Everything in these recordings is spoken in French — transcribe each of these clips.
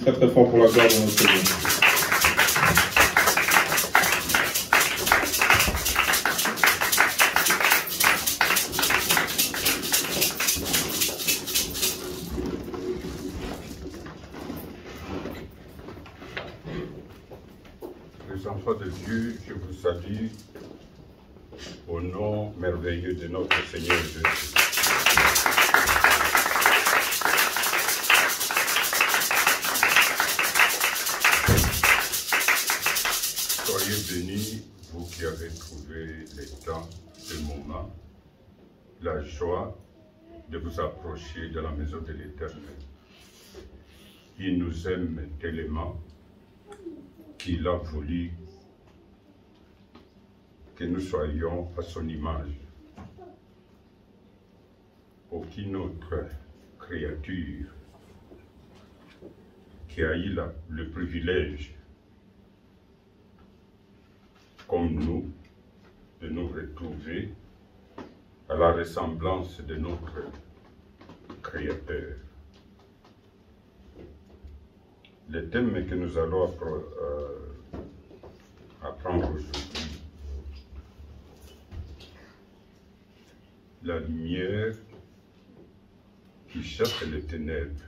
très très fort pour la gloire de notre Dieu. Les enfants de Dieu, je vous salue au nom merveilleux de notre Seigneur Jésus. Soyez bénis, vous qui avez trouvé le temps, ce moment, la joie de vous approcher de la maison de l'Éternel. Il nous aime tellement qu'il a voulu que nous soyons à son image. Aucune autre créature qui a eu le privilège, comme nous, de nous retrouver à la ressemblance de notre Créateur. Le thème que nous allons apprendre aujourd'hui, la lumière qui chasse les ténèbres.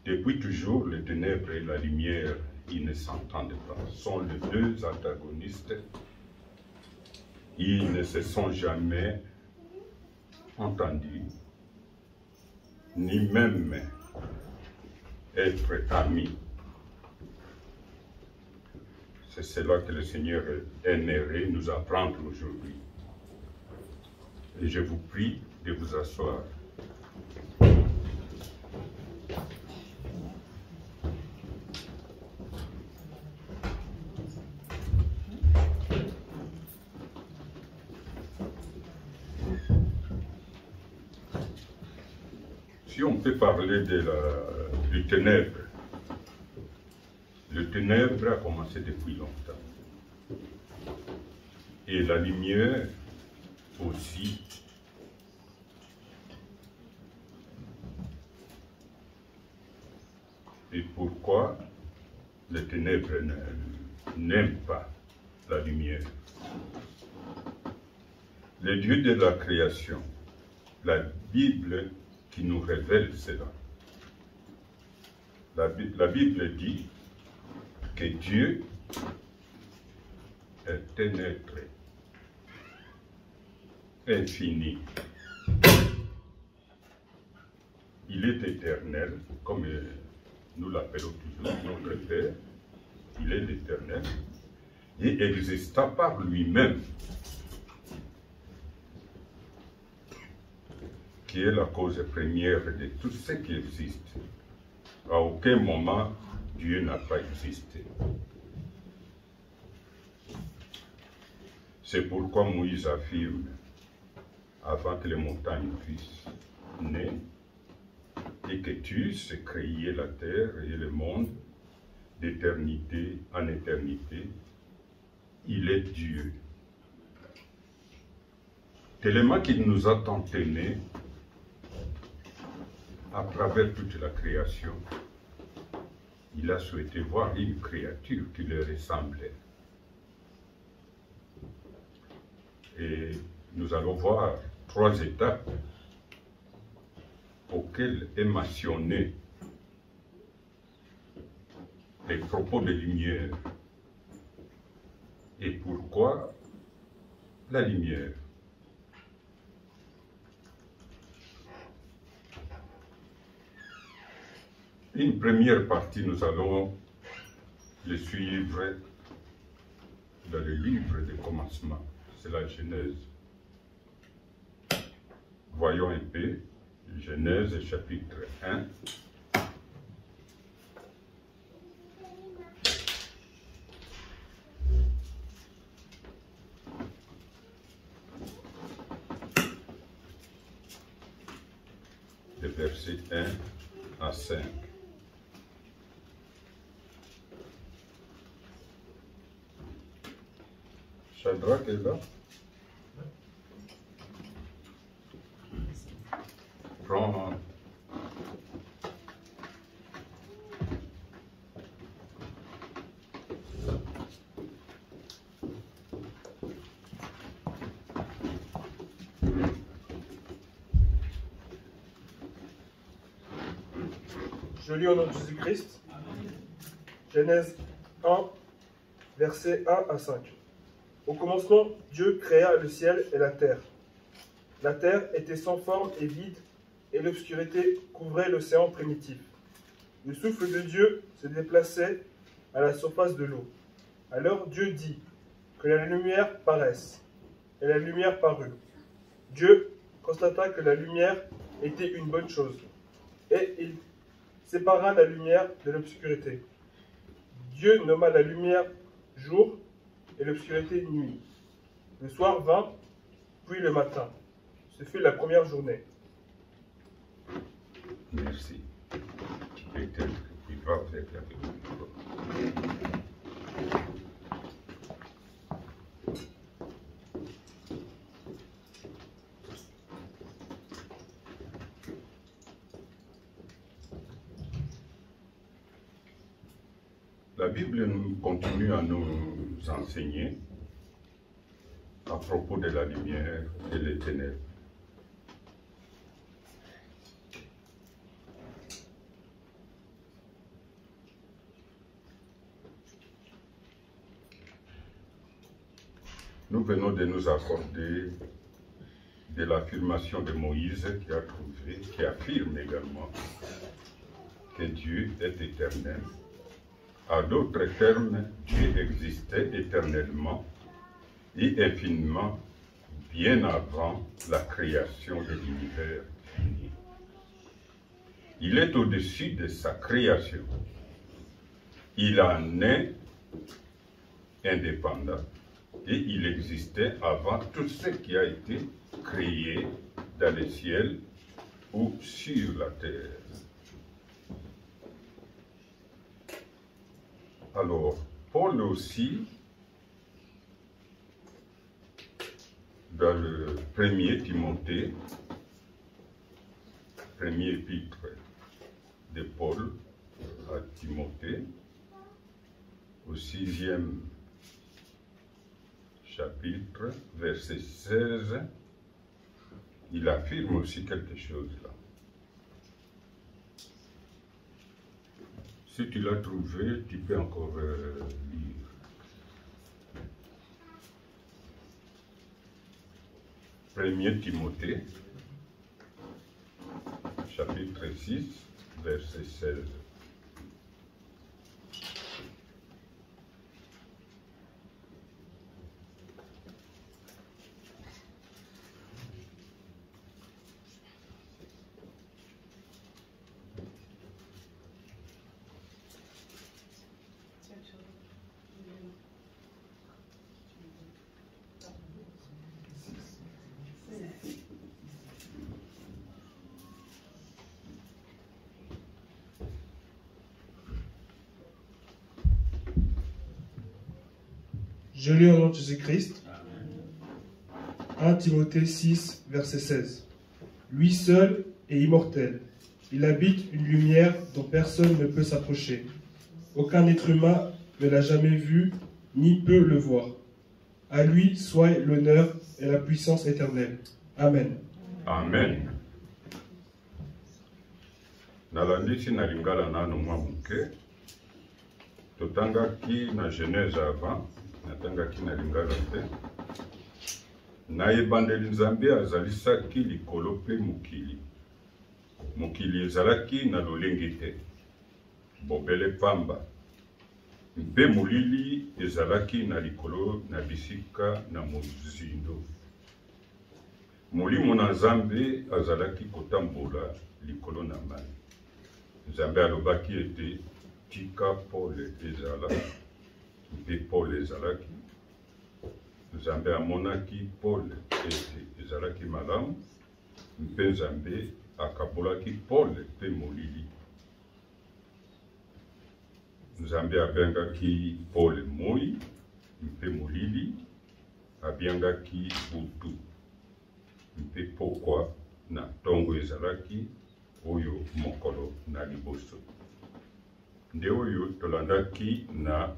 Depuis toujours, les ténèbres et la lumière, ils ne s'entendent pas. Ce sont les deux antagonistes. Ils ne se sont jamais entendus, ni même être amis. C'est cela que le Seigneur aimerait nous apprendre aujourd'hui. Et je vous prie de vous asseoir. Si on peut parler du ténèbre, le ténèbre a commencé depuis longtemps. Et la lumière aussi. Et pourquoi les ténèbres n'aiment pas la lumière? Le Dieu de la création, la Bible qui nous révèle cela. La Bible dit que Dieu est un être infini. Il est éternel, comme nous l'appelons toujours notre Père. Il est l'éternel et exista par lui-même, qui est la cause première de tout ce qui existe. À aucun moment, Dieu n'a pas existé. C'est pourquoi Moïse affirme, avant que les montagnes puissent naître, et que tu sais créer la terre et le monde d'éternité en éternité, il est Dieu. Tellement qu'il nous a tant aimés à travers toute la création, il a souhaité voir une créature qui lui ressemblait. Et nous allons voir 3 étapes auxquelles est mentionné les propos de lumière. Et pourquoi la lumière? Une première partie, nous allons le suivre dans le livre de commencement, c'est la Genèse. Voyons un peu, Genèse chapitre 1. Le verset 1 à 5. Shadrach est là. Prends Je lis au nom de Jésus-Christ. Genèse 1, versets 1 à 5. Au commencement, Dieu créa le ciel et la terre. La terre était sans forme et vide, et l'obscurité couvrait l'océan primitif. Le souffle de Dieu se déplaçait à la surface de l'eau. Alors Dieu dit que la lumière paraisse, et la lumière parut. Dieu constata que la lumière était une bonne chose, et il sépara la lumière de l'obscurité. Dieu nomma la lumière jour et l'obscurité nuit. Le soir vint, puis le matin. Ce fut la première journée. Merci. Peut-être qu'il va vous être avec nous. La Bible continue à nous enseigner à propos de la lumière et des ténèbres. Nous venons de nous accorder de l'affirmation de Moïse qui affirme également que Dieu est éternel. À d'autres termes, Dieu existait éternellement et infiniment bien avant la création de l'univers fini. Il est au-dessus de sa création. Il en est indépendant et il existait avant tout ce qui a été créé dans le ciel ou sur la terre. Alors, Paul aussi, dans le premier Timothée, premier épître de Paul à Timothée, au 6e chapitre, verset 16, il affirme aussi quelque chose là. Si tu l'as trouvé, tu peux encore lire. Premier Timothée, chapitre 6, verset 16. Je lis au nom de Jésus-Christ. 1 Timothée 6, verset 16. Lui seul est immortel. Il habite une lumière dont personne ne peut s'approcher. Aucun être humain ne l'a jamais vu, ni peut le voir. À lui soit l'honneur et la puissance éternelle. Amen. Amen. Nalandisi na lingala nano mwa muke. Totangaki na Genèse avant. Natangaki na lingala te. Na ebandeli Nzambe azalisaki likolo pe mokili. Mokili ezalaki na lolenge te. Bobele pamba. Mpe molili ezalaki na likolo na bisika na mozindo. Molimo na Nzambe azalaki kotambola likolo na mai. Nzambe alobaki ete tika Paul ezala. Mpe Paul ezalaki. Nzambe amonaki Paul ete ezalaki malamu. Mpe Nzambe akabolaki Paul mpe molili. Nzambe abengaki Paul moi mpe molili. Abengaki butu mpe pokwa na tongo ezalaki oyo mokolo na liboso. Nde oyo tolandaki na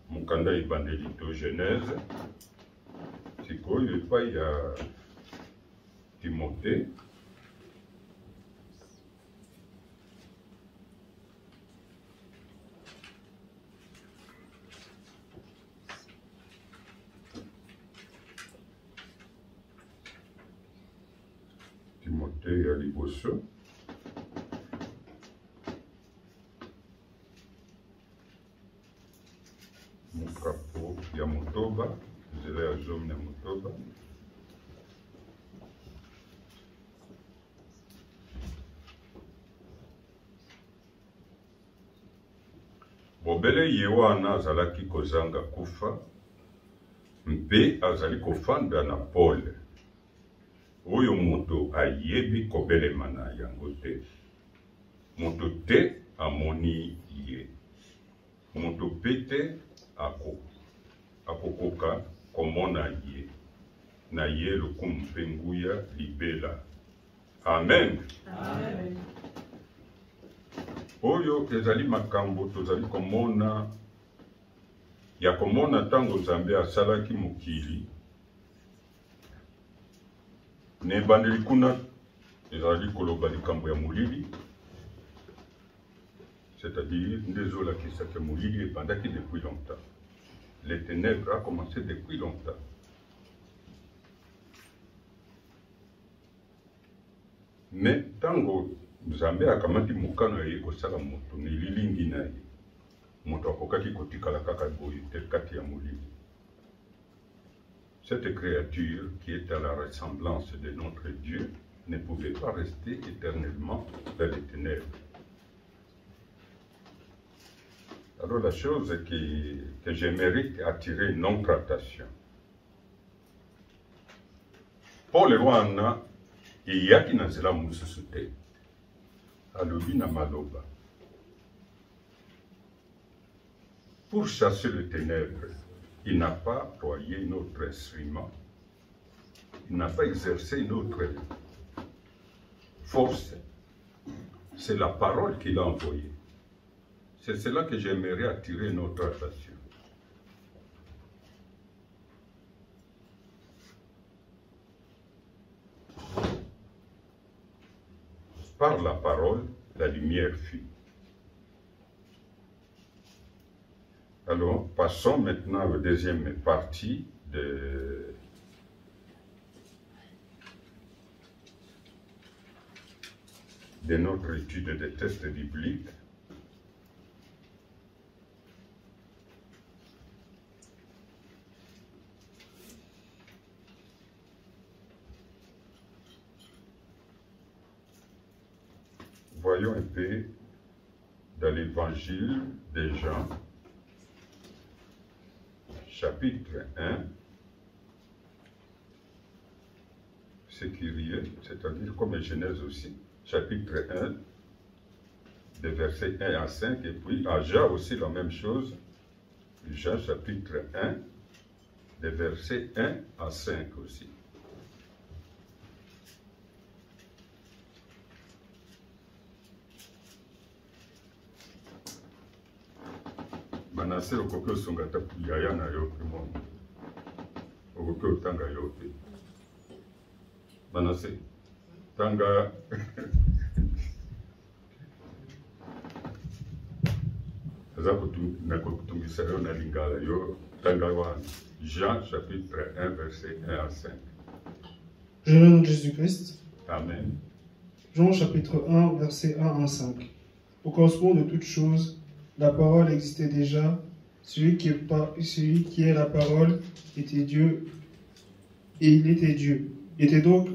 mukanda ebandeli to Genèse. Sikoyo epai ya Timothée. Mpe ya liboso. Mokapo ya motoba, nzela ya jaune ya motoba. Bobele ye wana azalaki kozanga kufa, mpe azali kofanda na pole. Oyo moto ayebi kobelema na yango te. Moto te amoni ye. Moto pe te akokoka komona ye. Na ye lokumu mpe nguya libela. Amen. Amen. Oyo ezali makambo tozali komona ya komona tango Nzambe asalaki mokili. Ne ebandeli kuna ezali koloba likambo ya molili, c'est-à-dire nde ezolakisaka molili ebandaki depuis longtemps. Les ténèbres a commencé depuis longtemps. Mais tango Nzambe akamati mokano ya ye kosala moto na elilingi na ye, moto akokaki kotikala kaka boye te kati ya molili. Cette créature qui est à la ressemblance de notre Dieu ne pouvait pas rester éternellement dans les ténèbres. Alors la chose que j'aimerais attirer notre attention. Paul wana iyaki na nzela mosusu te. Alobi na maloba. Pour chasser le ténèbre, il n'a pas employé notre instrument. Il n'a pas exercé notre force. C'est la parole qu'il a envoyée. C'est cela que j'aimerais attirer notre attention. Par la parole, la lumière fut. Alors, passons maintenant à la deuxième partie de notre étude des textes bibliques. Voyons un peu dans l'évangile de Jean, chapitre 1, c'est curieux, c'est-à-dire comme Genèse aussi, chapitre 1, de versets 1 à 5, et puis à Jean aussi la même chose, Jean chapitre 1, de versets 1 à 5 aussi. Manase okoki osonga tapu yaya na yo pe mwana. Okoki otanga yo pe. Manase, tanga. Aza kotungisa yo na lingala yo, tanga wana. Jean chapitre 1 verset 1 à 5. Je le nom de Jésus-Christ. Amen. Jean chapitre 1 verset 1 à 5. Au commencement de toutes choses, la parole existait déjà, celui qui est la parole était Dieu, et il était Dieu. Il était donc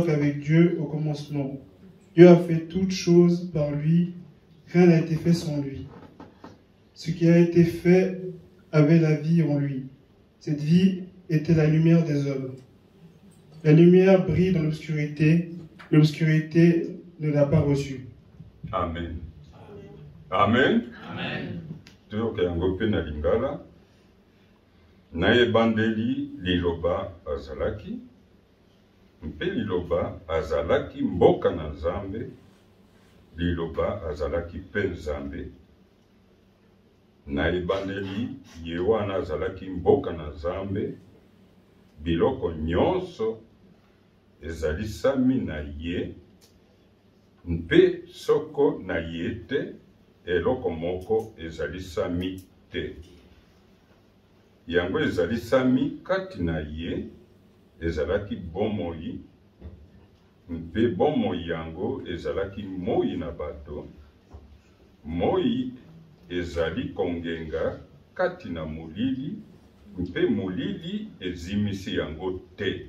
avec Dieu au commencement. Dieu a fait toutes choses par lui, rien n'a été fait sans lui. Ce qui a été fait avait la vie en lui. Cette vie était la lumière des hommes. La lumière brille dans l'obscurité, l'obscurité ne l'a pas reçue. Amen. Amen. Amen. Toyoka yango pe na lingala. Na ebandeli liloba azalaki. Mpe liloba azalaki mboka na Nzambe. Liloba azalaki pe Nzambe. Na ebandeli ye wana azalaki mboka na Nzambe. Biloko nyonso ezalisami na ye. Mpe soko na ye te. Eloko moko ezalisami te. Yango ezalisami kati na ye, ezalaki bomoi, mpe bomoi yango ezalaki moi na bato, moi ezali kongenga kati na molili, mpe molili ezimisi yango te.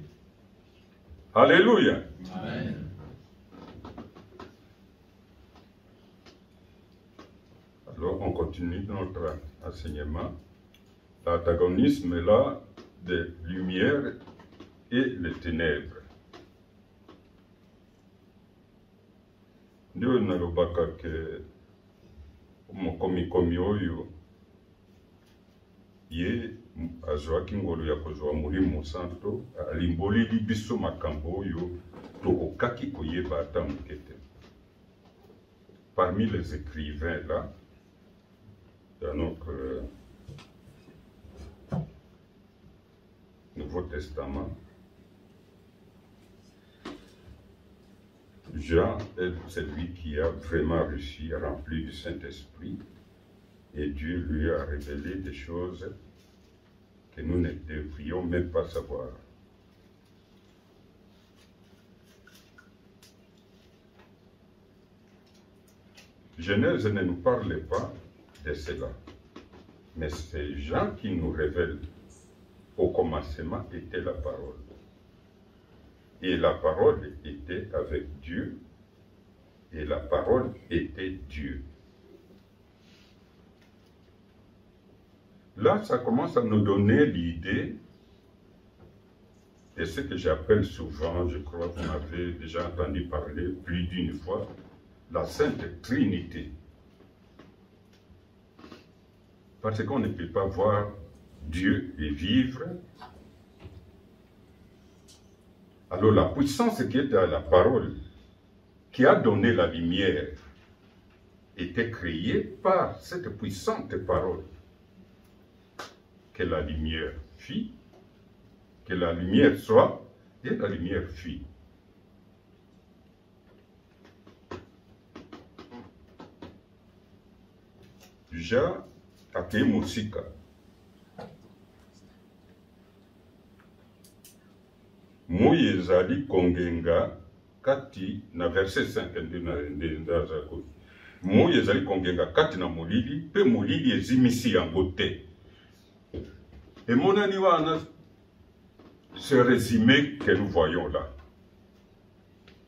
Alléluia. Amen. Alors on continue notre enseignement. L'antagonisme là des lumières et les ténèbres. Ndio nalobaka ke mokomikomi oyo ye azwaki ngolu ya kozwa Molimo Santo alimboleli biso makambo oyo tokokaki koyeba ata moke te. Parmi les écrivains là, dans notre Nouveau Testament, Jean est celui qui a vraiment réussi à remplir du Saint-Esprit et Dieu lui a révélé des choses que nous ne devrions même pas savoir. Genèse ne nous parle pas de cela, mais c'est Jean qui nous révèle. Au commencement était la parole. Et la parole était avec Dieu. Et la parole était Dieu. Là, ça commence à nous donner l'idée de ce que j'appelle souvent, je crois que vous en avez déjà entendu parler plus d'une fois, la Sainte Trinité. Parce qu'on ne peut pas voir Dieu et vivre. Alors la puissance qui est dans la parole, qui a donné la lumière, était créée par cette puissante parole. Que la lumière fit, que la lumière soit, et la lumière fit. Ja akei mosika. Moi ezali kongenga kati na verset 5 ndazako. Moi ezali kongenga kati na molili, pe molili ezimisi yango te. Et mon aniwana, ce résumé que nous voyons là,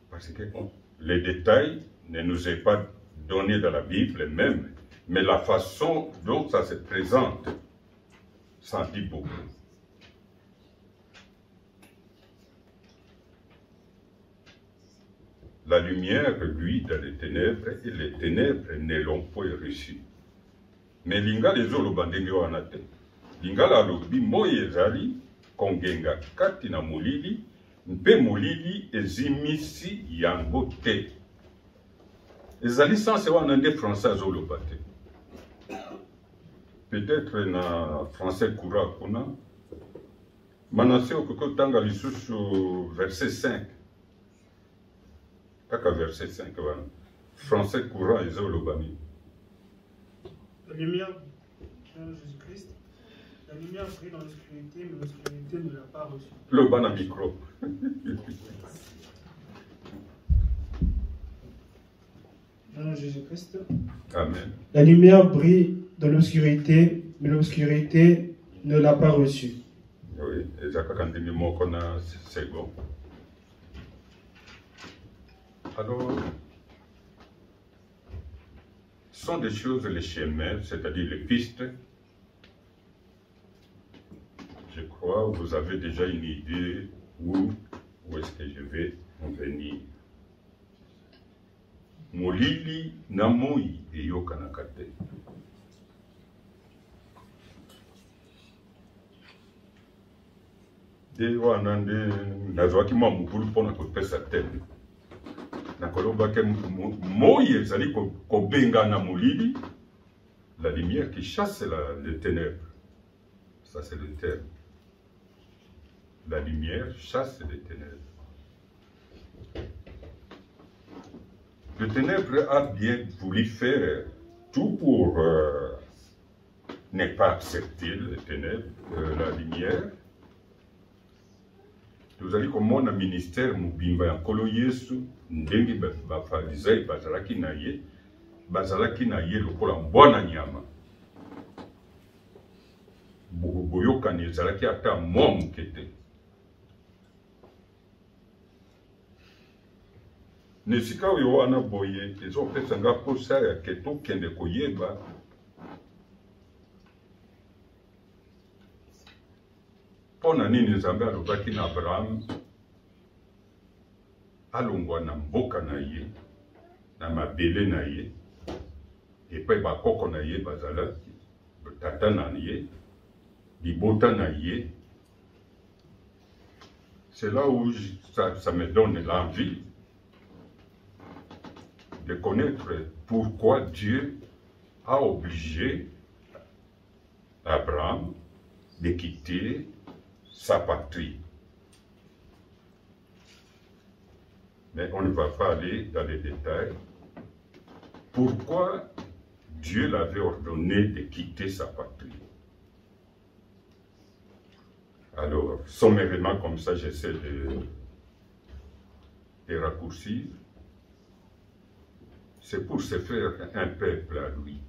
parce que les détails ne nous est pas donné dans la Bible même, mais la façon dont ça se présente, ça dit beaucoup. La lumière, lui, dans les ténèbres, et les ténèbres ne l'ont point reçu. Mais l'inga les olobandenge wanate. Lingala alobi moi ezali kongenga kati na molili, mpe molili ezimisi yango te. Ezali sans wana nde français azoloba te. Peut-être na français courant kuna. Manase okokotanga lisusu verset 5. Kaka verset 5 wana. Français courant ezolobani. La lumière de Jésus-Christ. La lumière brille dans l'obscurité, mais l'obscurité ne l'a pas reçue. Le ban à micro. Nom de Jésus-Christ. Amen. La lumière brille dans l'obscurité, mais l'obscurité ne l'a pas reçue. Oui, c'est bon. Alors, ce sont des choses, les chemins, c'est-à-dire les pistes. Je crois que vous avez déjà une idée où est-ce que je vais en venir. Molili na moi eyokanaka te. De wana nde nazwaki mwa mokulu mpona kopesa teme. Nakolobaki moi ezali kobenga na molili, la lumière qui chasse les ténèbres. Ça c'est le terme. La lumière chasse les ténèbres. Le ténèbre a bien voulu faire tout pour ne pas accepter les ténèbres, la lumière. tozali komona ministère mobimba ya nkolo yesu ndenge bafarizai bazalaki na ye lokola mbwana nyama. Boyokani ezalaki ata mwa moke te. Na esika oyo wana boye ezopesa nga posa ya ke tokende koyeba mpona nini Nzambe alobaki na Abraham alongwa na mboka na ye, na mabele na ye, epai bakoko na ye bazalaki, tata na ye, libota na ye. C'est là où ça me donne l'envie de connaître pourquoi Dieu a obligé Abraham de quitter sa patrie. Mais on ne va pas aller dans les détails. Pourquoi Dieu l'avait ordonné de quitter sa patrie? Alors, sommairement comme ça, j'essaie de raccourcir. C'est pour se faire un peuple à lui.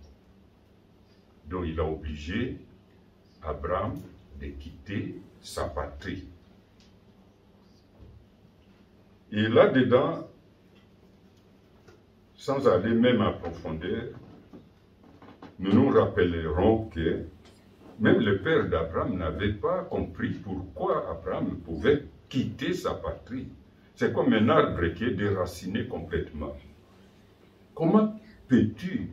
Donc il a obligé Abraham de quitter sa patrie. Et là-dedans, sans aller même en profondeur, nous nous rappellerons que même le père d'Abraham n'avait pas compris pourquoi Abraham pouvait quitter sa patrie. C'est comme un arbre qui est déraciné complètement. Comment peux-tu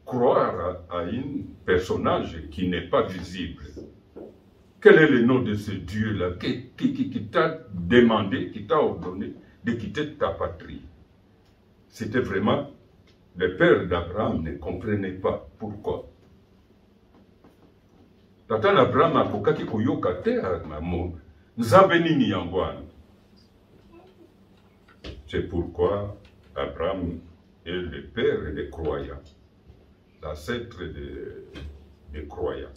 croire à un personnage qui n'est pas visible? Quel est le nom de ce Dieu-là qui t'a demandé, qui t'a ordonné de quitter ta patrie? C'était vraiment, le père d'Abraham ne comprenait pas pourquoi. Tata Abraham akokaki koyoka te mamonga. Nzambe nini yango wana? C'est pourquoi Abraham est le père des croyants, l'ancêtre des croyants.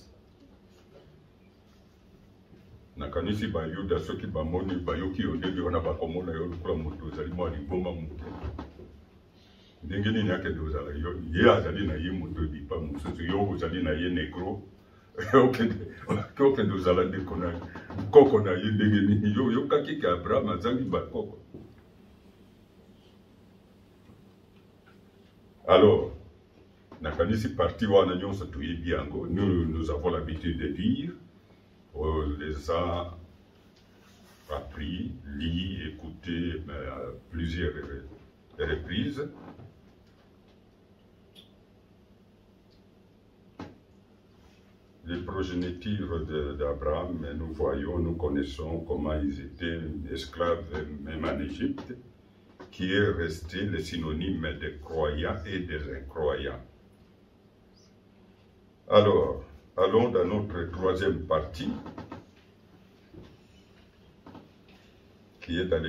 Nakanisi bayuda soki bamoni bayoki ondenge wana bakomona yo lokola moto ozali mwa liboma moto. Ndenge nini akende ozala yo ye azali na ye moto ebipa mosusu yo ozali na ye negro. Okende ozala ndeko na koko na ye ndenge nini yo yokaki ke Abraham azangi bakoko. Alors, nakanisi parti wana nyonso toyebi yango, nous avons l'habitude de dire, on les a appris, lits, écoutés à plusieurs reprises. Les progénitures d'Abraham, nous voyons, nous connaissons comment ils étaient esclaves même en Égypte, qui est resté le synonyme des croyants et des incroyants. Alors, allons dans notre troisième partie, qui est dans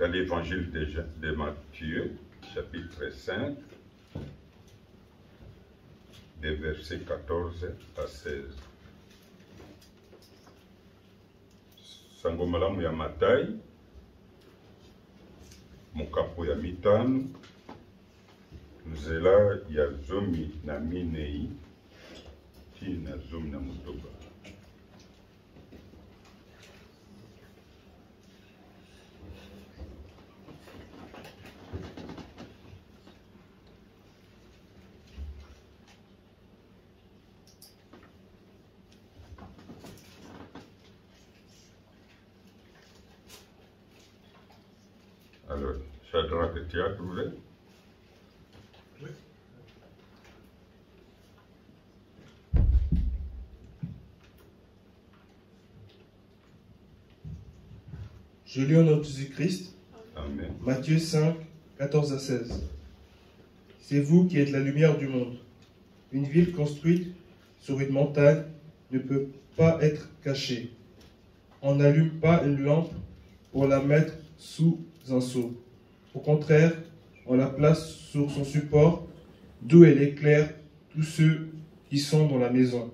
l'évangile de Matthieu, chapitre 5, des versets 14 à 16. Sango malamu ya Matai, mokapo ya mitano, nzela ya zomi na minei, ti na zomi na motoba. Alors, Shadrach, tu as trouvé? Oui. Je lis au nom de Jésus-Christ. Amen. Matthieu 5, 14 à 16. C'est vous qui êtes la lumière du monde. Une ville construite sur une montagne ne peut pas être cachée. On n'allume pas une lampe pour la mettre sous un seau. Au contraire, on la place sur son support, d'où elle éclaire tous ceux qui sont dans la maison.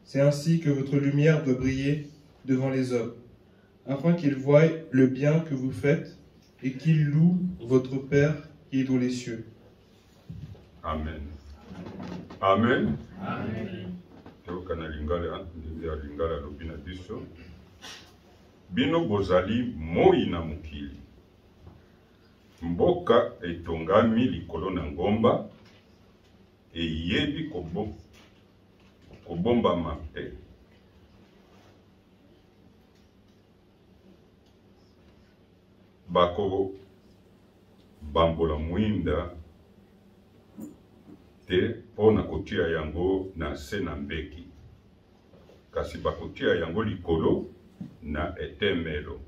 C'est ainsi que votre lumière doit briller devant les hommes, afin qu'ils voient le bien que vous faites et qu'ils louent votre Père qui est dans les cieux. Amen. Amen. Amen. Tokana lingala ya lingala lobina biso. Bino bozali moi na mokili. Mboka etongami likolo na ngomba eyebi kobombama te. Bako bambola mwinda te pona kotia yango na se na mbeki. Kasi bakotia yango likolo na etemelo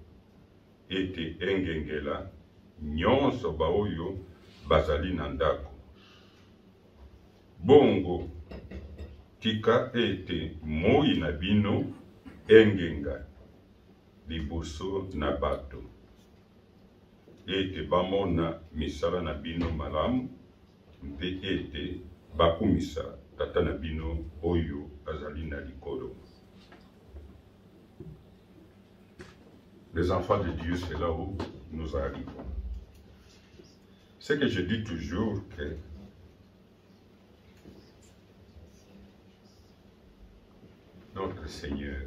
ete engengela nyonso baoyo bazali na ndako. Bongo tika ete moi na bino engenga liboso na bato. Ete bamona misala na bino malamu mpe ete bakumisa tata na bino oyo azali na likolo. Les enfants de Dieu, c'est là où nous arrivons. C'est que je dis toujours que notre Seigneur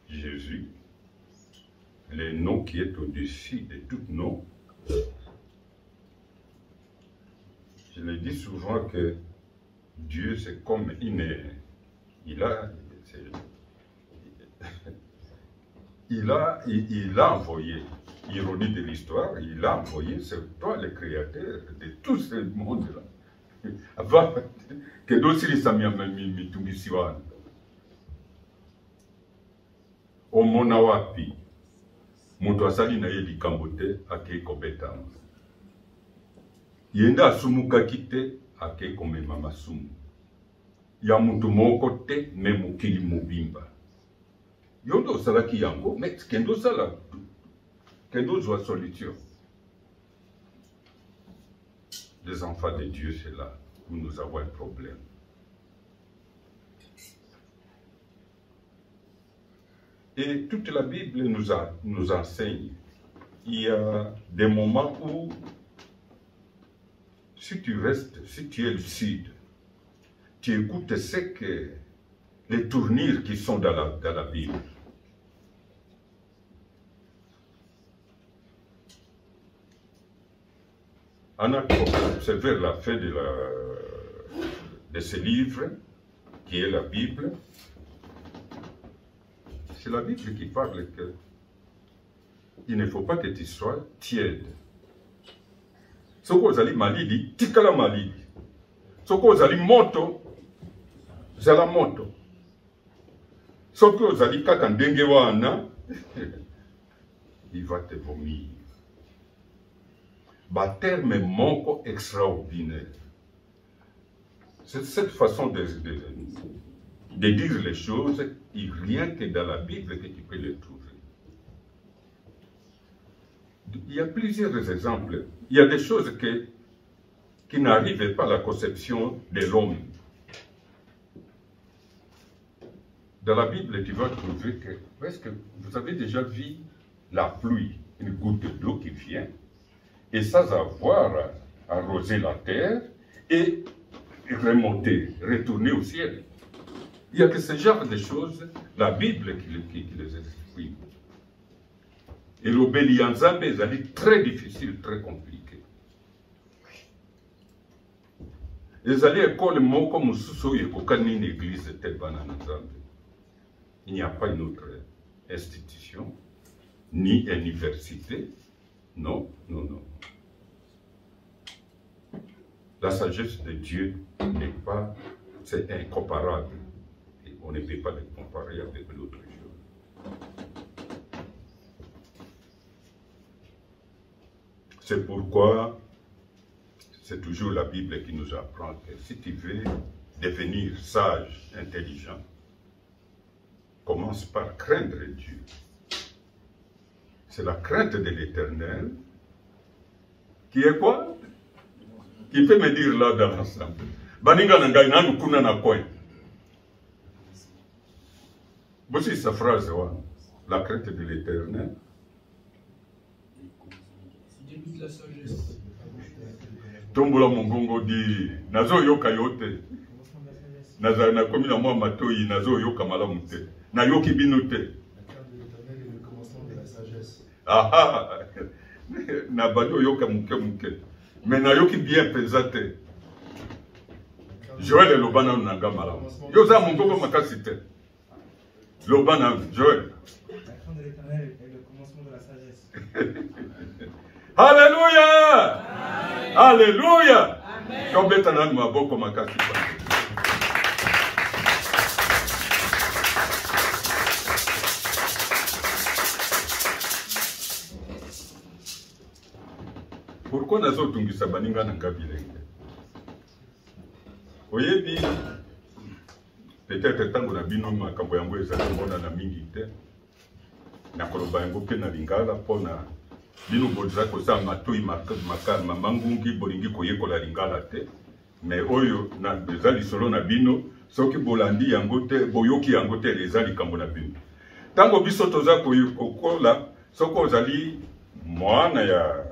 Jésus, le nom qui est au-dessus de tout nom, je le dis souvent que Dieu c'est comme il a envoyé, ironie de l'histoire, il a envoyé sur toi le créateur de tout ce monde-là. Avant que d'autres les amis mitungisiwana. Omona wapi, mutu asali na ye likambo te ake kobetama. Yenda asumukaki te ake komema masumu. Ya mutu moko te me mokili mobimba. Yondo salaki yango, mais kendo sala, kendo zwa solution. Les enfants de Dieu, c'est là où nous avons un problème. Et toute la Bible nous enseigne. Il y a des moments où, si tu restes, si tu es lucide, tu écoutes ce que les tournures qui sont dans la Bible. C'est vers la fin de ce livre, qui est la Bible. C'est la Bible qui parle que il ne faut pas que tu sois tiède. Ce que vous allez malidi, tikala malidi. Ce que vous allez moto, zala moto. Ce que vous allez kakandenge wana, il va te vomir. Terme manque extraordinaire. C'est cette façon de dire les choses, il n'y a rien que dans la Bible que tu peux les trouver. Il y a plusieurs exemples. Il y a des choses qui n'arrivent pas à la conception de l'homme. Dans la Bible, tu vas trouver que, est-ce que vous avez déjà vu la pluie, une goutte d'eau qui vient, et sans avoir arrosé la terre et remonter, retourner au ciel. Il n'y a que ce genre de choses, la Bible qui les exprime. Et l'obélianzambe est très difficile, très compliqué. Les alliés école moko mususu yekokani une église te banana nzambe. Il n'y a pas une autre institution, ni université. Non, non, non. La sagesse de Dieu n'est pas, c'est incomparable. Et on ne peut pas le comparer avec l'autre chose. C'est pourquoi c'est toujours la Bible qui nous apprend que si tu veux devenir sage, intelligent, commence par craindre Dieu. C'est la crainte de l'Éternel qui est quoi? Qui peut me dire là dans l'ensemble. Baninga nangai nanu kuna na koi. Voici sa phrase. la crainte de l'Éternel. La sagesse. Tombola mongongo di nazo yoka yote. Naza na komi na mwa matoi nazo yoka malamu te. Na yoki bino te. La crainte de l'Éternel est le commencement de la sagesse. Ah na bado yoka muke muke. Mais na yoki bien pesate. Joël et Lobana nanga malamu. Yoza mongongo makasi te. Lobana Joël. La crainte de l'Éternel est le commencement de la sagesse. Alléluia! Alléluia! Combien t'en as de ma boque comme un casse. Pourquoi nous avons tout ça baninga nanga bilenge? Oyebi peut-être tango na bino makambo yango ezali mbona na mingi te. Na koloba yango pe na lingala pona bino boza kosa matoi makama mangungi bolingi koyekola lingala te mais oyo na bezali solo na bino soki bolandi yango te boyoki yango te ezali kambo na bino tango biso toza kokola soko ozali mwana ya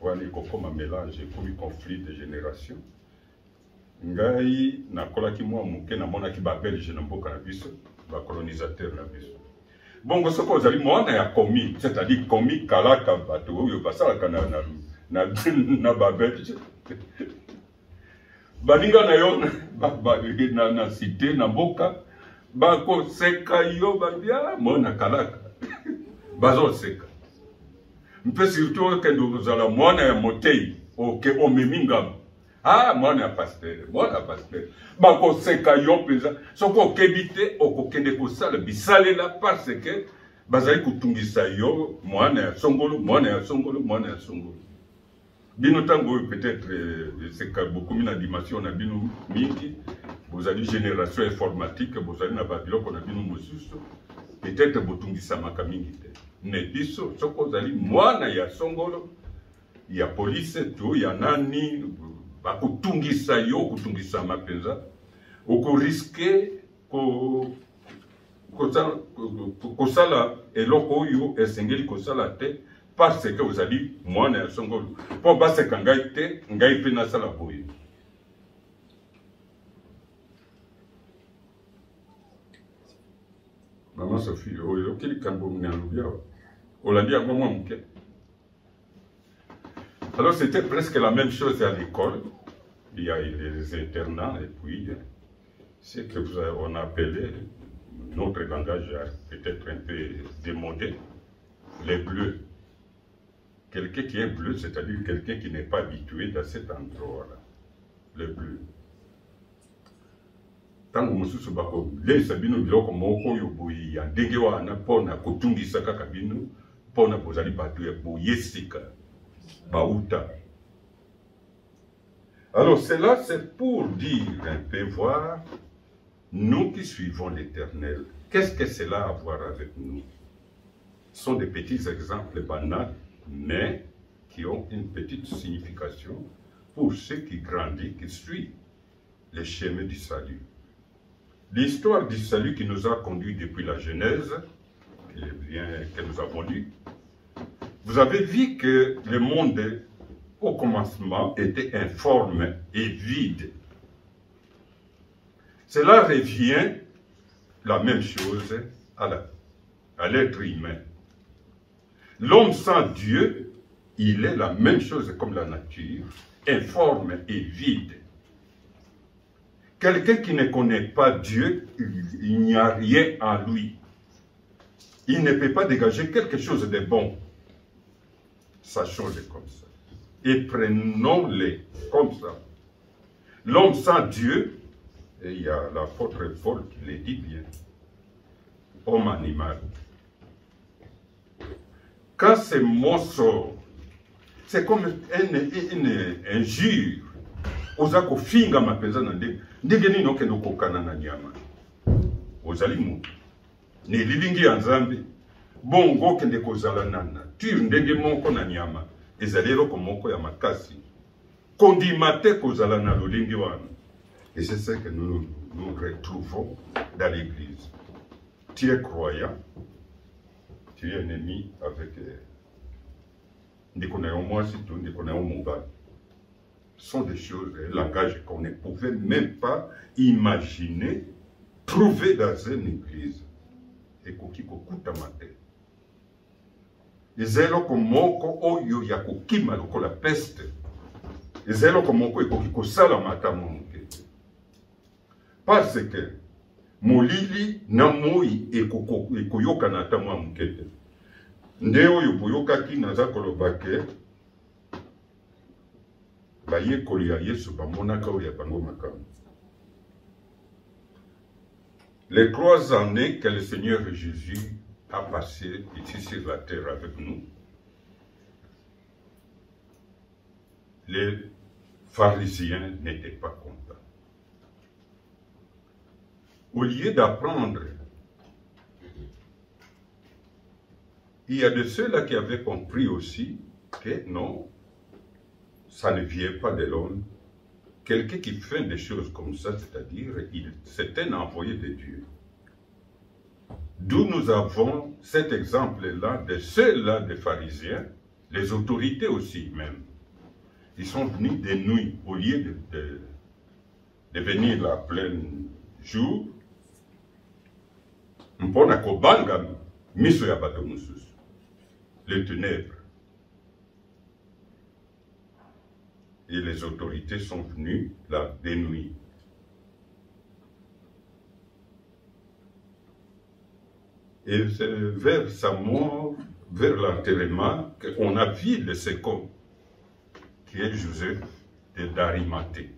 wani kokoma mélange komi conflit de génération ngai nakolaki mwa moke namonaki babelge na mboka na biso bacolonisateur na biso. Bon, ce qu'on a dit, moi, on a commis, c'est-à-dire commis kalaka bateau, ou ça na babelge. Baninga na yo na cité na boka, bako seka yo babia, moi na kalaka. Bazo seka. Mpe surtout que nous allons moi na motei, ok, o memingam. Ah, moi na pasteur, Bako seka yo peza, soko kebite okokende kosala bisale la parce que bazali kutungisa yo mwana ya songolo. Bino tango peut-être c'est beaucoup na dimension na bino mingi, vous avez génération informatique, vous avez na babiloko na bino mosusu, peut-être botungisa makamingi te. Ne biso soko zali mwana ya songolo, ya police to ya nani bakutungisa yo kutungisa mapenza oko riske kosala eloko oyo esengeli kosala te parce que ozali mwana ya songolo po baseka ngai te ngai mpe nasala boye. Maman Sophie oyo okili kambo mnalobi awa olandi yango mwa moke. Alors c'était presque la même chose à l'école. Il y a les internats et puis ce que on a appelé, notre langage peut-être un peu démodé, les bleus. Quelqu'un qui est bleu, c'est-à-dire quelqu'un qui n'est pas habitué dans cet endroit-là. Les bleus. Tant que mosusu bako les sabino biloko moko yo boyi ya ndenge wana pona kotungisa kaka bino pona bozali batu ya boyesika. Baouta. Alors cela c'est pour dire un peu voir, nous qui suivons l'Éternel, qu'est-ce que cela a à voir avec nous? Ce sont des petits exemples banals, mais qui ont une petite signification pour ceux qui grandissent, qui suivent les chemins du salut. L'histoire du salut qui nous a conduits depuis la Genèse, que nous avons lu, vous avez vu que le monde, au commencement, était informe et vide. Cela revient la même chose à l'être humain. L'homme sans Dieu, il est la même chose comme la nature, informe et vide. Quelqu'un qui ne connaît pas Dieu, il n'y a rien en lui. Il ne peut pas dégager quelque chose de bon. Sachons-le comme ça. Et prenons-les comme ça. L'homme sans Dieu, et il y a l'apôtre Paul qui le dit bien, homme animal. Quand ce mot sort, c'est comme une injure. Ozako finga mapenza na ndenge nini okendo kokana na nyama. Ozali mutu. Ne lilingi ya Nzambe. Bongo kende kozala na nature ndenge moko na nyama. Ezali eloko moko ya makasi. Kondimate kozala na lolingi wana. Et c'est ça que nous retrouvons dans l'église. tu es croyant, tu es ennemi avec moi, surtout Mobile. Ce sont des choses, un langage qu'on ne pouvait même pas imaginer trouver dans une église. Et qui kokuta mate. Ezelo komoko oyo ya kokima lokola peste. Ezelo komoko ekoki kosala mata moke. Parce que molili na moi ekoyoka na ata mwa mokete. Nde oyo boyokaki naza koloba ke bayekoli ya Yesu bamonaka oyo ya bango makambo. Les 3 années que le Seigneur Jésus a passé ici sur la terre avec nous, les pharisiens n'étaient pas contents. Au lieu d'apprendre, il y a de ceux-là qui avaient compris aussi que non, ça ne vient pas de l'homme. Quelqu'un qui fait des choses comme ça, c'est-à-dire, c'est un envoyé de Dieu. D'où nous avons cet exemple-là de ceux-là des pharisiens, les autorités aussi même. Ils sont venus de nuit, au lieu de venir la pleine jour, mpona kobanga miso ya bato mususu, les ténèbres. Et les autorités sont venues là de nuit. Et c'est vers sa mort, vers l'enterrement, qu'on a vu le second, qui est Joseph d'Arimathée.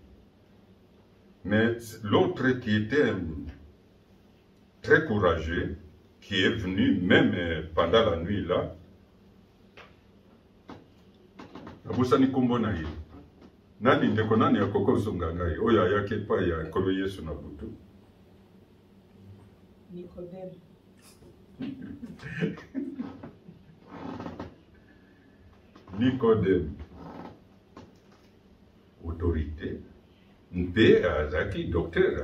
Mais l'autre qui était très courageux, qui est venu même pendant la nuit là, Abusani Kombonaye. Nani ndeko nani akoko songangai oya yake pa ya nkolo Yesu na butu. Nicodème. Nicodème. Autorité. Mpe azaki docteur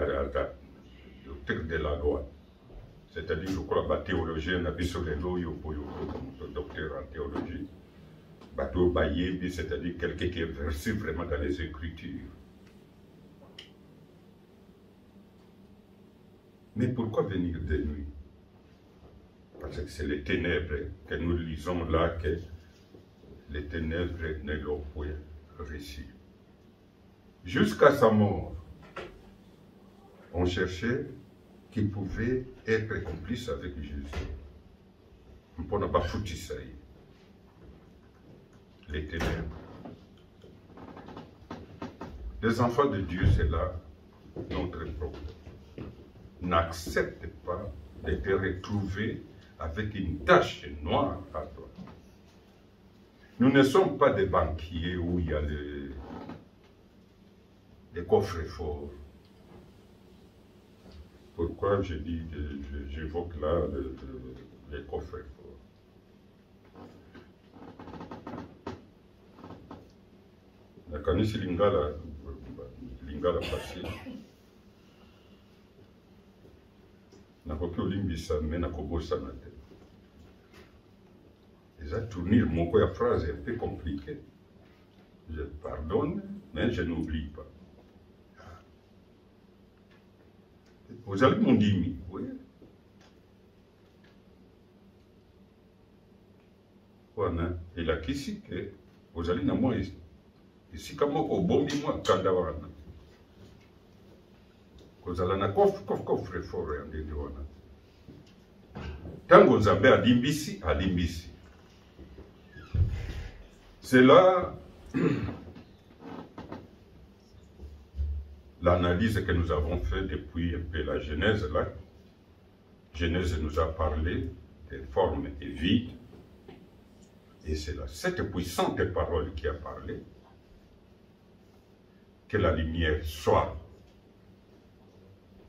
de la loi. C'est-à-dire, je crois, que théologien n'a pas sur les lois, docteur en théologie. C'est-à-dire quelqu'un qui est versé vraiment dans les Écritures. Mais pourquoi venir de nuit? Parce que c'est les ténèbres que nous lisons là, que les ténèbres ne l'ont point réussi. Jusqu'à sa mort, on cherchait qui pouvait être complice avec Jésus. On n'a pas foutu ça. Les ténèbres. Les enfants de Dieu, c'est là notre problème. N'accepte pas de te retrouver avec une tache noire à toi. Nous ne sommes pas des banquiers où il y a des coffres forts. Pourquoi j'évoque là les coffres forts? Nakanisi lingala passé. Nakoki olimbisa mais nakobosa na te. Déjà tournure moko ya phrase est un peu compliquée. Je pardonne, mais je n'oublie pas. Vous allez mon dimi, oui. Voilà. Et la kisi que vous allez na moi ici comme au bombi moi kandawana. Vous allez na coffre fort en dédouana. Tango Nzambe a dimbisi. C'est là l'analyse que nous avons faite depuis un peu la Genèse là. Genèse nous a parlé des formes et vides. Et c'est là cette puissante parole qui a parlé. Que la lumière soit.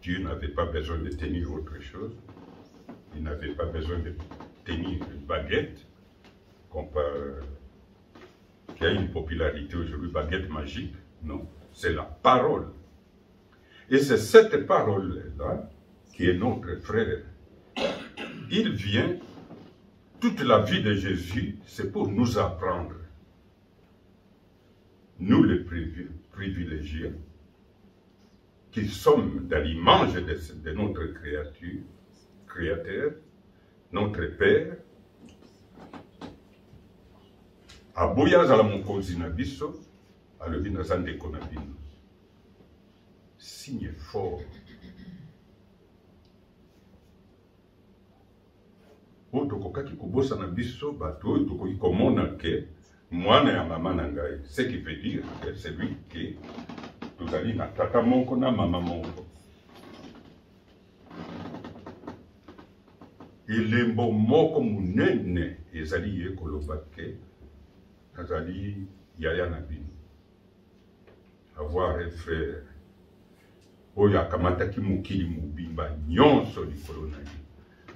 Dieu n'avait pas besoin de tenir autre chose. Il n'avait pas besoin de tenir une baguette, qui a une popularité aujourd'hui, baguette magique. Non, c'est la parole. Et c'est cette parole-là qui est notre frère il vient, toute la vie de Jésus, c'est pour nous apprendre. Nous les privilégiés, qui sommes dans l'image de notre Créateur, notre Père, aboya azala mokonzi na biso, alobi naza ndeko na bino. Signe fort. O tokokaki kobosa na biso bato oyo tokoki komona ke mwana ya mama na ngai, ce qui veut dire que c'est lui qui tozali na tata moko na mama moko. Elembo moko munene ezali ye koloba ke nazali yaya na bino. Avoir un frère oyo akamataki mokili mobimba nyonso likolo na ye.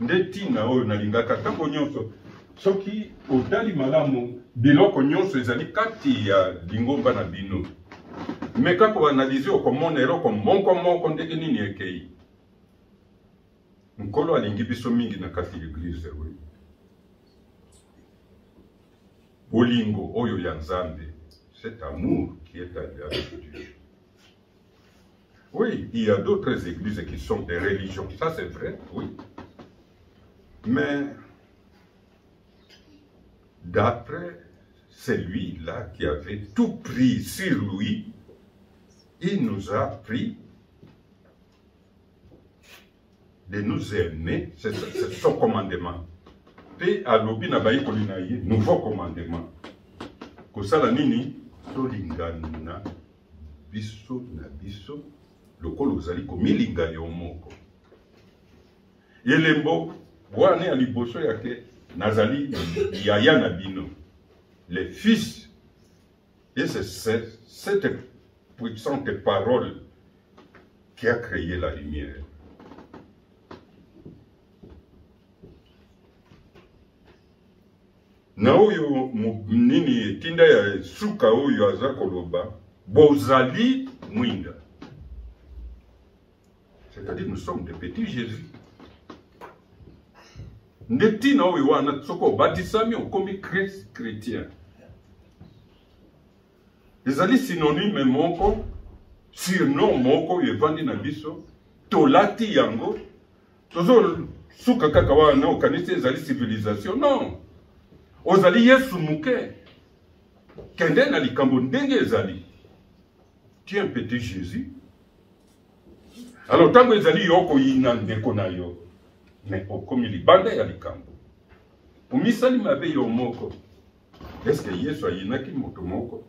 Nde tina oyo nalingaka ntango nyonso soki otali malamu biloko nyonso ezali kati ya lingomba na bino. Me kaka oanalize okomona eloko moko ndenge nini ekei. Nkolo alingi biso mingi na kati l'église oyo. Bolingo oyo ya Nzambe, cet amour qui est avec Dieu. Oui, il y a d'autres églises qui sont des religions, ça c'est vrai, oui. Mais d'après celui-là qui avait tout pris sur lui, il nous a pris de nous aimer, c'est son commandement. Pe alobi na bayi kolina ye, nouveau commandement. Kosala nini, tolingana biso na biso, lokolo ozali komilinga yo moko. Elembo, wane aliboso yake, nazali yaya na bino. Les fils, et c'est cette puissante parole qui a créé la lumière. Na oyo nini tinda ya suka oyo aza koloba bozali mwinda. C'est-à-dire nous sommes des petits Jésus. Ndetina oyo wana soko batisami okomi chrétien. Ezali synonyme moko surnom moko yevandi na biso tolati yango tozo suka kaka wana okanisi ezali civilisation non. Ozali Yesu muke. Kende na likambo ndenge ezali. Tu es un petit Jésus. Alors tango ezali yoko yina ndeko na yo. Mais okomi libanda ya likambo. Umisali mabe yo moko. Est-ce que Yesu ayinaki moto moko?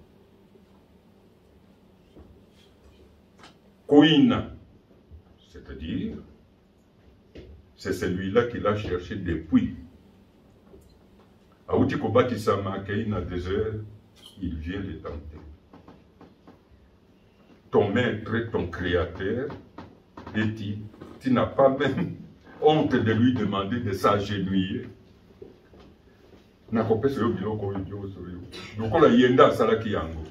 Koina. C'est-à-dire, c'est celui-là qui l'a cherché depuis. Aouti kobati sama keina désert, il vient les tenter. Ton maître, ton créateur, et tu n'as pas même honte de lui demander de s'agenouiller. Nakopesa yo biloko yo soyo. Lokola yenda salaki yango.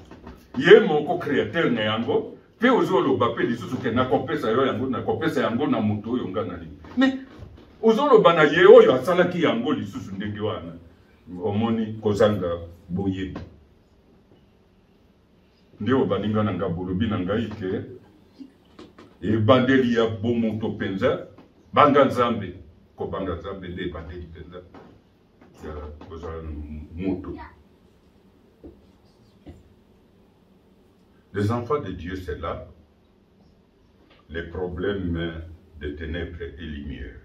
Ye moko créateur na yango, pe ozolo bape lisusu ke nakopesa yo yango, nakopesa yango na muto oyo nga nali. Mais ozolo bana ye oyo asalaki yango lisusu ndenge wana. Omoni kozanga boye. Ndeo baninga na ngabolobi na ngai ke e bandeli ya bomoto penza banga Nzambe ko banga Nzambe de bandeli penza ya kozala moto. Les enfants de Dieu, c'est là les problèmes de ténèbres et lumière.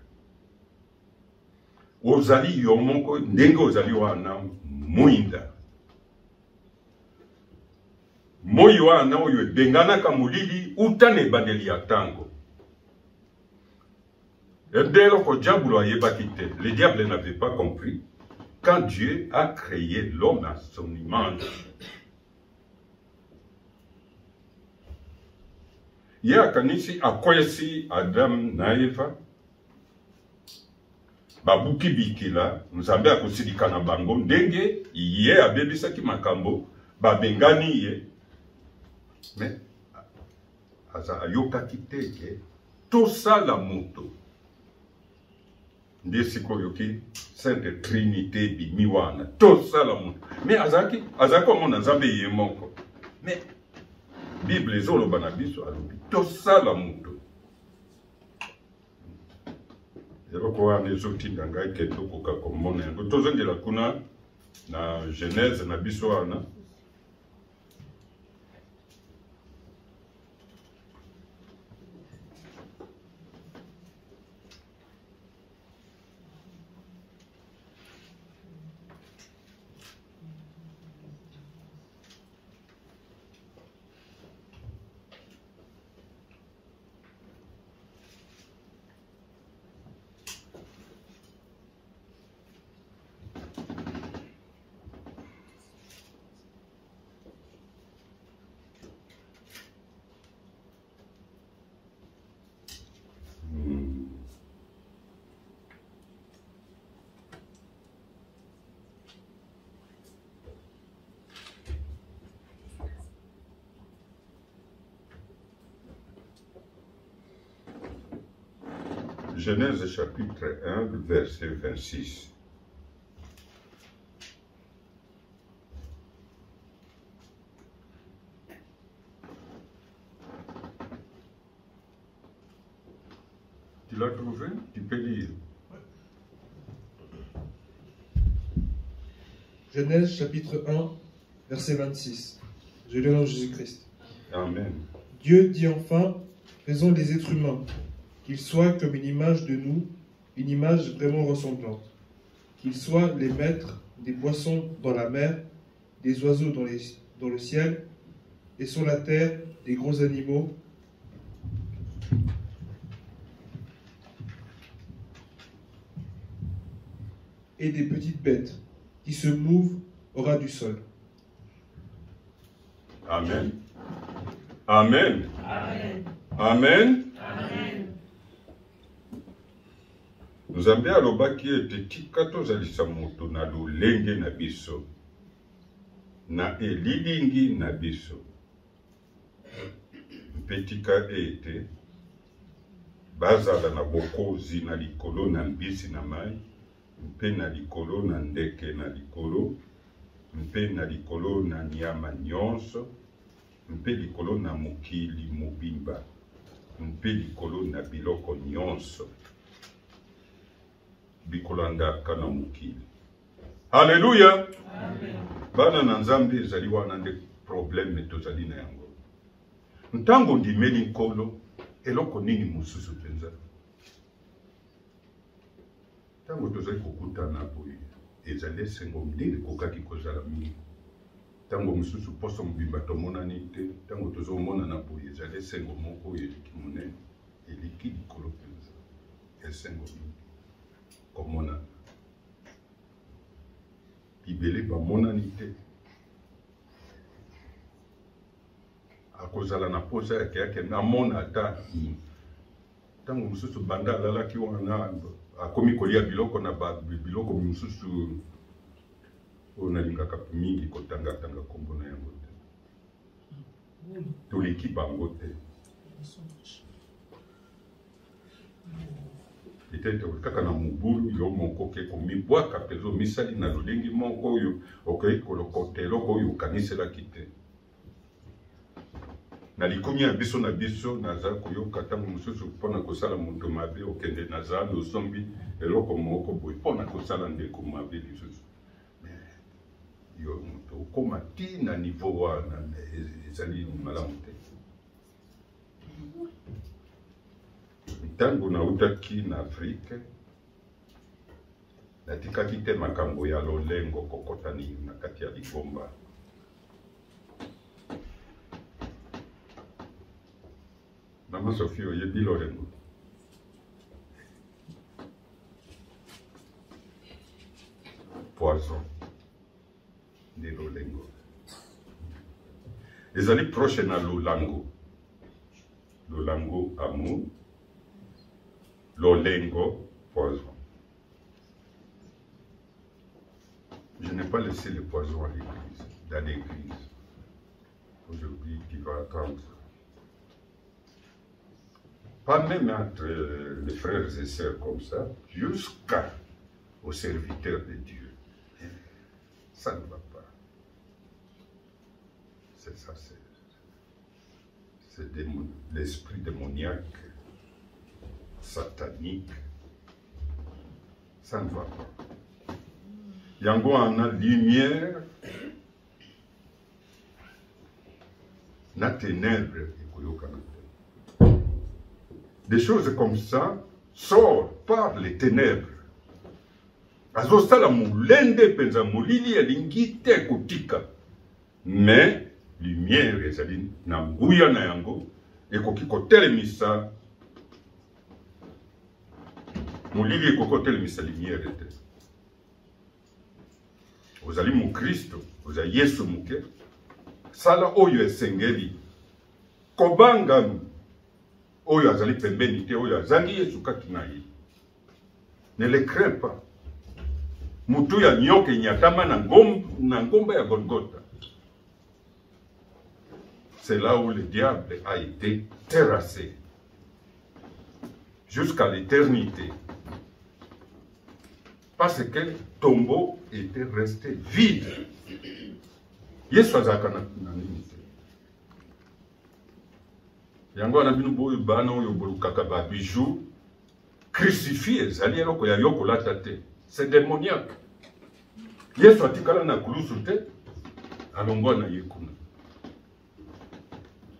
Ozali yomoko ndenge ozali wana muinda. Moyo wana oyo dengana kamulili utane bandeli ya tango. Le diable n'avait pas compris quand Dieu a créé l'homme à son image. Ye akanisi akwesi Adam na Eva. Babuki bikila, Nzambe akosilika na bango ndenge ye abebisaki makambo babengani ye. Mais aza ayoka kiteke tosala moto. nde sikoyo ki Sainte Trinité bimi wana tosala mutu mais azaki omona Nzambe ye moko mais Bible ezoloba na biso alobi tosala mutu eloko wana ezotinda ngai ke tokoka komona yango tozongela kuna na Genèse na biso wana Genèse chapitre 1, verset 26. Tu l'as trouvé? Tu peux lire. Genèse chapitre 1, verset 26. Je lis au nom de Jésus-Christ. Amen. Dieu dit enfin, faisons des êtres humains, qu'ils soient comme une image de nous, une image vraiment ressemblante. Qu'ils soient les maîtres des poissons dans la mer, des oiseaux dans le ciel, et sur la terre, des gros animaux, et des petites bêtes qui se mouvent au ras du sol. Amen. Amen. Amen. Amen. Amen. Nzambe alobaki ete tika tozalisa moto na lolenge na biso na elilingi na biso mpe tika ete bazala na bokozi na likolo na mbisi na mai mpe na likolo na ndeke na likolo mpe na likolo na nyama nyonso mpe likolo na mokili mobimba mpe likolo na biloko nyonso bikolandaka na mokili. Haleluya. Bana na Nzambe ezali wana nde problème tozali na yango. Ntango ndimeli nkolo eloko nini mosusu mpenza. Ntango tozali kokutana boye ezali esengo ndenge kokaki kozala mingi. Ntango mosusu poso mobimba tomonani te ntango tozomonana boye ezali esengo moko oyo eleki monene eleki likolo mpenza esengo mingi komona bibele bamonani te akozala na posa yake namona ata ntango mosusu banda alalaki wana akomi kolia biloko na biloko mosusu oyo nalingaka mingi kotangatanga kombo na yango te toleki bango te peut-être kaka na mobulu yo moko ke komibwaka mpenza omisali na lolengi moko oyo okoki kolokota eloko oyo okaniselaki te na likomi ya biso na biso naza koyoka ntango mosusu mpona kosala moto mabe okende na zando osombi eloko moko boye mpona kosala ndeko mabe lisusu yo moto okoma ti na niveau wana ezali malamu te ntango nautaki na Afrique natikaki te makambo ya lolengo kokotani na kati ya Ligomba. Mama Sophie oyebi lolengo? Poison de lolengo ezali proche na lolango. Lolango amour, lolengo poison. Je n'ai pas laissé le poison à l'église, dans l'église. Aujourd'hui, tu vas attendre. pas même entre les frères et sœurs comme ça, jusqu'aux serviteurs de Dieu. Ça ne va pas. C'est ça, c'est l'esprit démoniaque, satanique. Ça ne va pas. Yango en a lumière, na ténèbres. Des choses comme ça sortent par les ténèbres. Azosala mulende penza mulili alingi te kutika. Mais lumière ezali na nguya na yango ekoki kotelemisa mulili ekoki kotelemisa lumière ete. Ozali mu Kristo, ozali Yesu muke. Sala oyo esengeli kobanga oyo azali pembeni te oyo azali Yesu kati na ye. Ne le crains pas. Mutu ya nyoke nyatama na ngomba ya Golgotha. C'est là où le diable a été terrassé jusqu'à l'éternité. Parce que le tombeau était resté vide. Yesu azaka na nini te. Yango na bino boyo bana oyo bolukaka ba bijoux crucifié ezali eloko ya yokolata te. C'est démoniaque. Yesu atikala na kulusu te alongwa na ye kuna.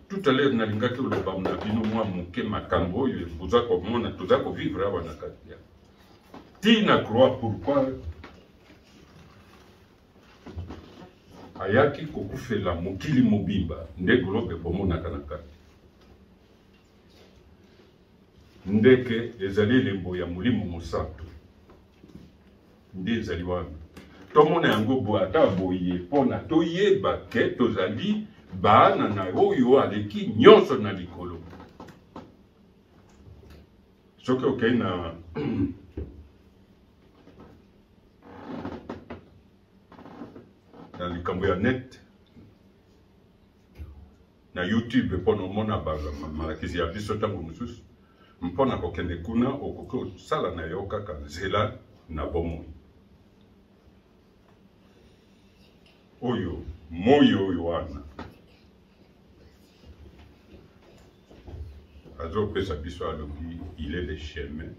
Tout à l'heure nalingaki oloba na bino mwa moke makambo oyo boza komona toza kovivre awa na kati ya tina croix. Pourquoi ayaki kokufela mokili mobimba nde globe bomonaka na kati ndeke ezali elembo ya molimo mosantu nde ezali wana tomona yango bo ata boye mpona toyeba ke tozali bana na oyo aleki nyonso na likolo. Soki okei na likambo ya net na YouTube mpona omona malakisi ya biso ntango mosusu mpona kokende kuna okoki osala na yo kaka nzela na bomoi oyo moyo oyo wana azopesa biso alobi il est le chemin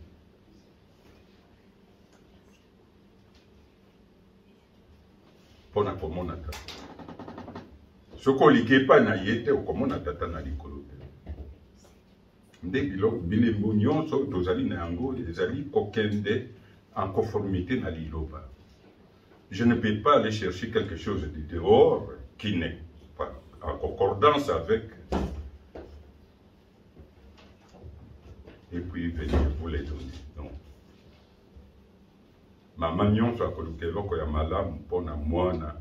pona komona tata. Soki oliki epai na ye te okomona tata na likolo te. Nde biloko bilembo nyonso tozali na yango ezali kokende en conformité na liloba. Je ne peux pas aller chercher quelque chose de dehors qui n'est pas en concordance avec et puis venir vous les donner. Non. Mama nyonso akoluka eloko ya malamu mpona mwana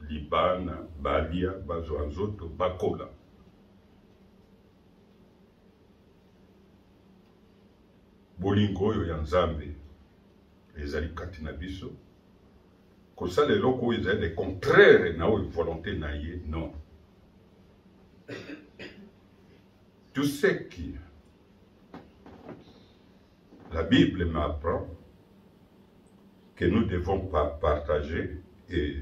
libana balia bazwa nzoto bakola. Bolingo oyo ya Nzambe ezali kati na biso kosala eloko oyo ezali le contraire na oyo volonté na ye. Non. Tout ce qui la Bible m'apprend que nous devons pas partager et